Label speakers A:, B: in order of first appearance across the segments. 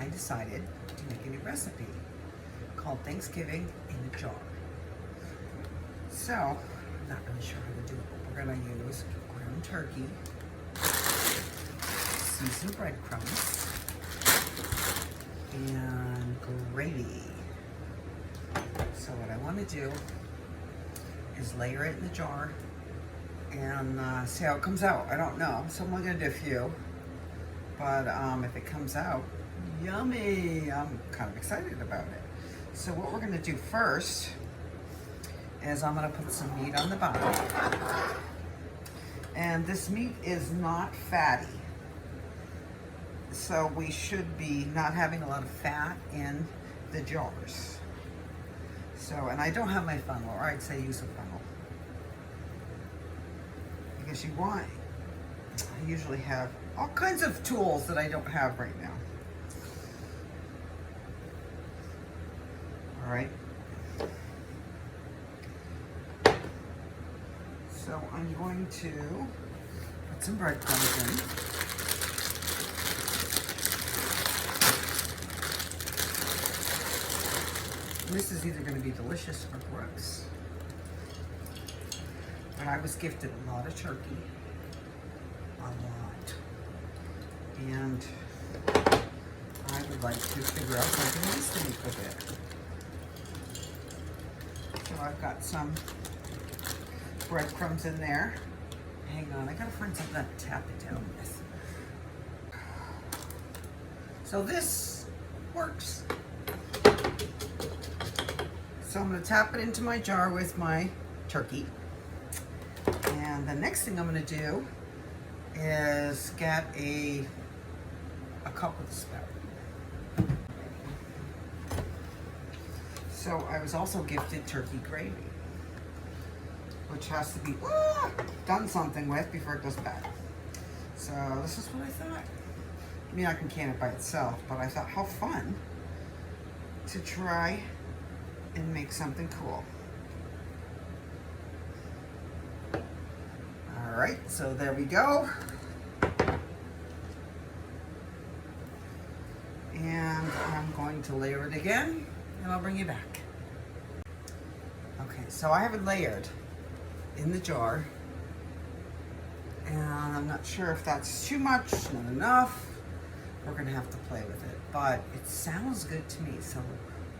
A: decided to make a new recipe called Thanksgiving in a Jar. So, I'm not really sure how to do it, but we're going to use ground turkey, seasoned breadcrumbs, and gravy. So what I want to do is layer it in the jar and see how it comes out. I don't know, so I'm only going to do a few. But if it comes out yummy, I'm kind of excited about it. So what we're going to do first is I'm going to put some meat on the bottom. And this meat is not fatty. So we should be not having a lot of fat in the jars. So, and I don't have my funnel, or I'd say use a funnel. Because you want, I usually have all kinds of tools that I don't have right now. All right. So I'm going to put some breadcrumbs in. This is either going to be delicious or gross. But I was gifted a lot of turkey. A lot. And I would like to figure out something nice to make with it. So I've got some breadcrumbs in there. Hang on, I gotta find something to tap it down with. So this works. So I'm gonna tap it into my jar with my turkey. And the next thing I'm gonna do is get a cup with a spout. So I was also gifted turkey gravy, which has to be done something with before it goes bad. So this is what I thought. I mean, I can can it by itself, but I thought how fun to try and make something cool. All right, so there we go. And I'm going to layer it again, and I'll bring you back. Okay, so I have it layered in the jar, and I'm not sure if that's too much, not enough. We're gonna have to play with it, but it sounds good to me, so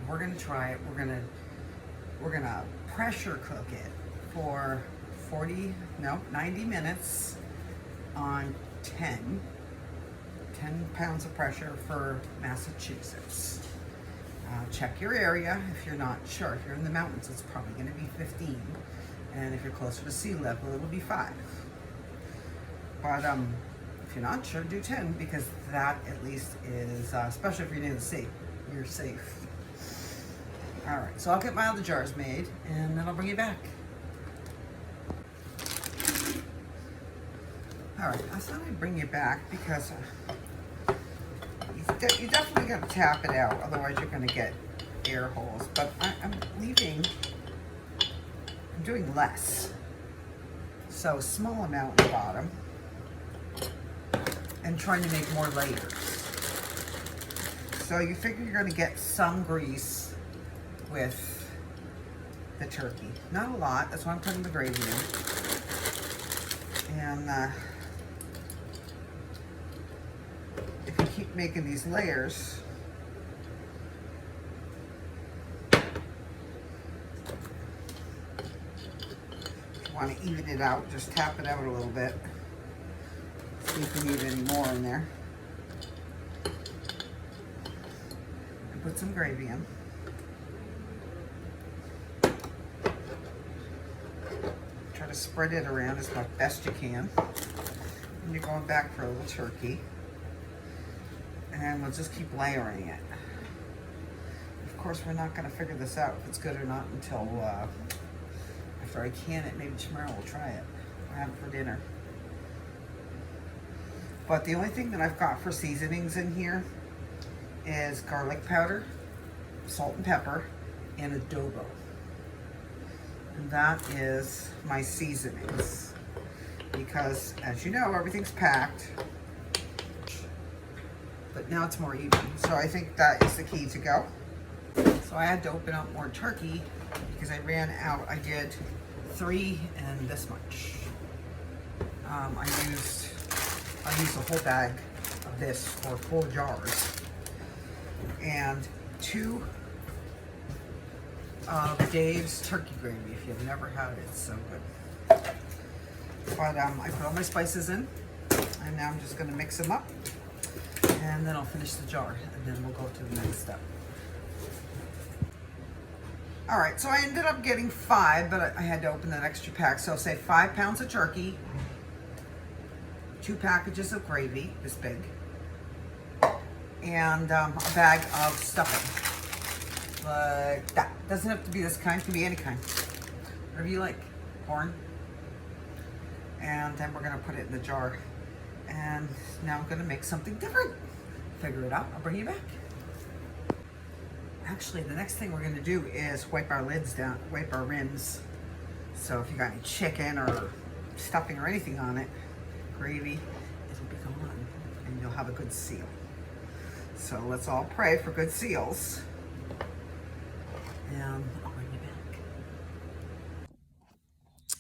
A: we're gonna try it. We're gonna pressure cook it for 90 minutes on 10 pounds of pressure for Massachusetts. Check your area if you're not sure. If you're in the mountains, it's probably going to be 15. And if you're closer to sea level, it'll be 5. But if you're not sure, do 10, because that at least is, especially if you're near the sea, you're safe. All right, so I'll get my other jars made, and then I'll bring you back. All right, I thought I'd bring you back because you definitely got to tap it out, otherwise you're going to get air holes. But I'm doing less. So small amount in the bottom, and trying to make more layers. So you figure you're going to get some grease with the turkey. Not a lot, that's why I'm putting the gravy in. And if you keep making these layers, if you want to even it out, just tap it out a little bit. See if you need any more in there. And put some gravy in. Try to spread it around as best you can. And you're going back for a little turkey. And we'll just keep layering it. Of course, we're not going to figure this out if it's good or not until after I can it. Maybe tomorrow we'll try it. I'll have it for dinner. But the only thing that I've got for seasonings in here is garlic powder, salt and pepper, and adobo. And that is my seasonings. Because, as you know, everything's packed. but now it's more even. So I think that is the key to go. So I had to open up more turkey because I ran out. I did 3 and this much. I used a whole bag of this for 4 jars and 2 of Dave's turkey gravy. If you've never had it, it's so good. But I put all my spices in, and now I'm just going to mix them up, and then I'll finish the jar, and then we'll go to the next step. All right, so I ended up getting 5, but I had to open that extra pack. So say 5 pounds of turkey, 2 packages of gravy, this big, and a bag of stuffing. Like that. Doesn't have to be this kind, it can be any kind. Whatever you like. Corn. And then we're gonna put it in the jar. And now I'm gonna make something different. Figure it out, I'll bring you back. Actually, the next thing we're gonna do is wipe our lids down, wipe our rims. So if you got any chicken or stuffing or anything on it, gravy, it'll be gone and you'll have a good seal. So let's all pray for good seals. And I'll bring you back.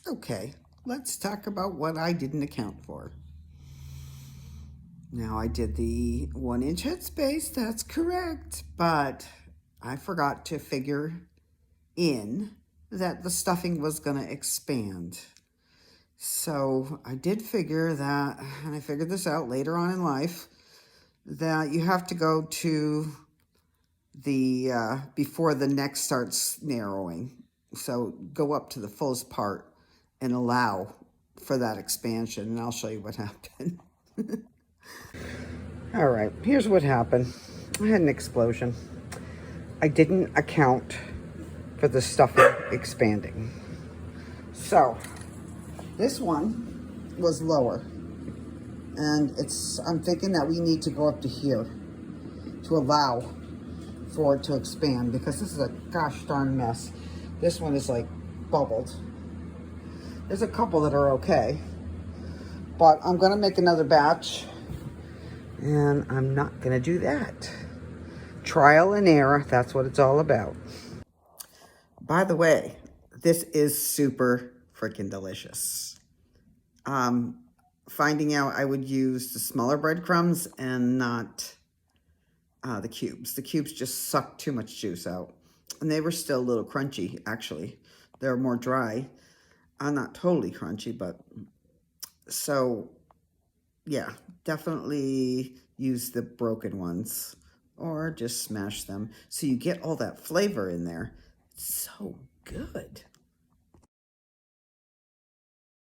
A: Okay, let's talk about what I didn't account for. Now I did the 1-inch headspace, that's correct, but I forgot to figure in that the stuffing was gonna expand. So I did figure that, and I figured this out later on in life, that you have to go to the, before the neck starts narrowing. So go up to the fullest part and allow for that expansion, and I'll show you what happened. All right, here's what happened. I had an explosion. I didn't account for the stuffing expanding. So this one was lower, and I'm thinking that we need to go up to here to allow for it to expand, because this is a gosh darn mess. This one is like bubbled. There's a couple that are okay, but I'm gonna make another batch, and I'm not gonna do that. Trial and error, that's what it's all about. By the way, this is super freaking delicious. Finding out I would use the smaller breadcrumbs and not the cubes. The cubes just sucked too much juice out. And they were still a little crunchy, actually. They're more dry. Not totally crunchy, but... So, yeah, definitely use the broken ones. Or just smash them. So you get all that flavor in there. It's so good.